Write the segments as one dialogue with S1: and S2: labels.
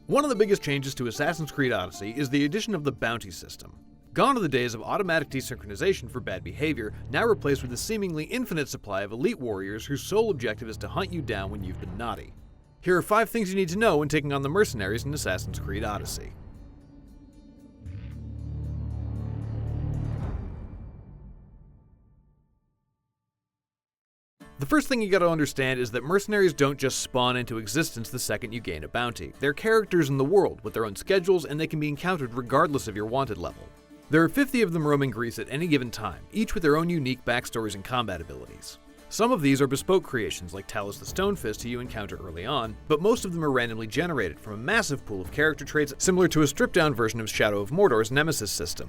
S1: One of the biggest changes to Assassin's Creed Odyssey is the addition of the bounty system. Gone are the days of automatic desynchronization for bad behavior, now replaced with a seemingly infinite supply of elite warriors whose sole objective is to hunt you down when you've been naughty. Here are 5 things you need to know when taking on the Mercenaries in Assassin's Creed Odyssey. The first thing you gotta understand is that mercenaries don't just spawn into existence the second you gain a bounty. They're characters in the world, with their own schedules, and they can be encountered regardless of your wanted level. There are 50 of them roaming Greece at any given time, each with their own unique backstories and combat abilities. Some of these are bespoke creations like Talos the Stonefist who you encounter early on, but most of them are randomly generated from a massive pool of character traits similar to a stripped-down version of Shadow of Mordor's Nemesis system.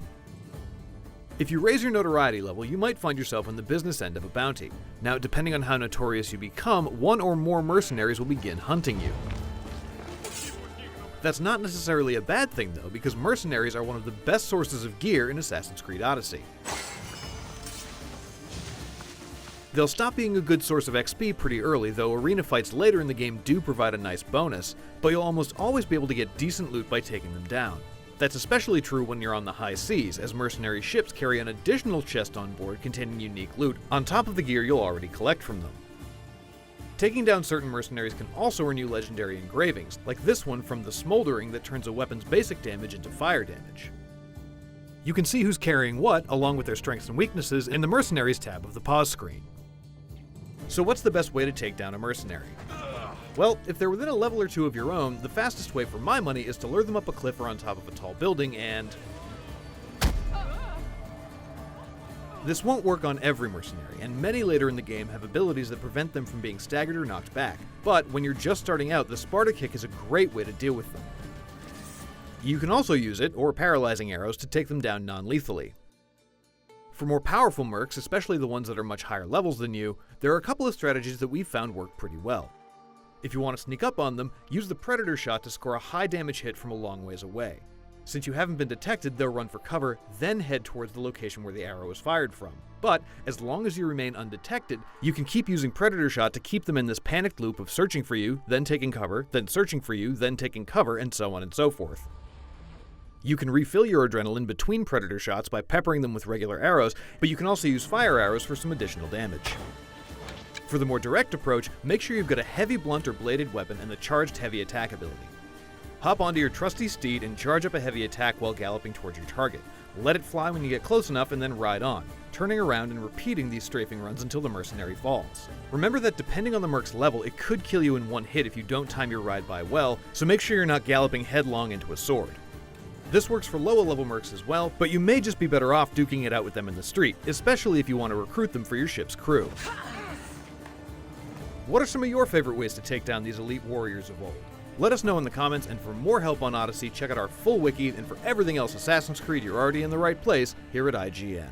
S1: If you raise your notoriety level, you might find yourself on the business end of a bounty. Now, depending on how notorious you become, one or more mercenaries will begin hunting you. That's not necessarily a bad thing though, because mercenaries are one of the best sources of gear in Assassin's Creed Odyssey. They'll stop being a good source of XP pretty early, though arena fights later in the game do provide a nice bonus, but you'll almost always be able to get decent loot by taking them down. That's especially true when you're on the high seas, as mercenary ships carry an additional chest on board containing unique loot, on top of the gear you'll already collect from them. Taking down certain mercenaries can also earn you legendary engravings, like this one from the Smoldering that turns a weapon's basic damage into fire damage. You can see who's carrying what, along with their strengths and weaknesses, in the Mercenaries tab of the pause screen. So what's the best way to take down a mercenary? Well, if they're within a level or 2 of your own, the fastest way for my money is to lure them up a cliff or on top of a tall building and... This won't work on every mercenary, and many later in the game have abilities that prevent them from being staggered or knocked back, but when you're just starting out, the Sparta Kick is a great way to deal with them. You can also use it, or paralyzing arrows, to take them down non-lethally. For more powerful mercs, especially the ones that are much higher levels than you, there are a couple of strategies that we've found work pretty well. If you want to sneak up on them, use the Predator Shot to score a high damage hit from a long ways away. Since you haven't been detected, they'll run for cover, then head towards the location where the arrow is fired from. But, as long as you remain undetected, you can keep using Predator Shot to keep them in this panicked loop of searching for you, then taking cover, then searching for you, then taking cover, and so on and so forth. You can refill your adrenaline between Predator Shots by peppering them with regular arrows, but you can also use fire arrows for some additional damage. For the more direct approach, make sure you've got a heavy blunt or bladed weapon and the charged heavy attack ability. Hop onto your trusty steed and charge up a heavy attack while galloping towards your target. Let it fly when you get close enough and then ride on, turning around and repeating these strafing runs until the mercenary falls. Remember that depending on the merc's level, it could kill you in one hit if you don't time your ride by well, so make sure you're not galloping headlong into a sword. This works for lower level mercs as well, but you may just be better off duking it out with them in the street, especially if you want to recruit them for your ship's crew. What are some of your favorite ways to take down these elite warriors of old? Let us know in the comments, and for more help on Odyssey, check out our full wiki, and for everything else Assassin's Creed, you're already in the right place here at IGN.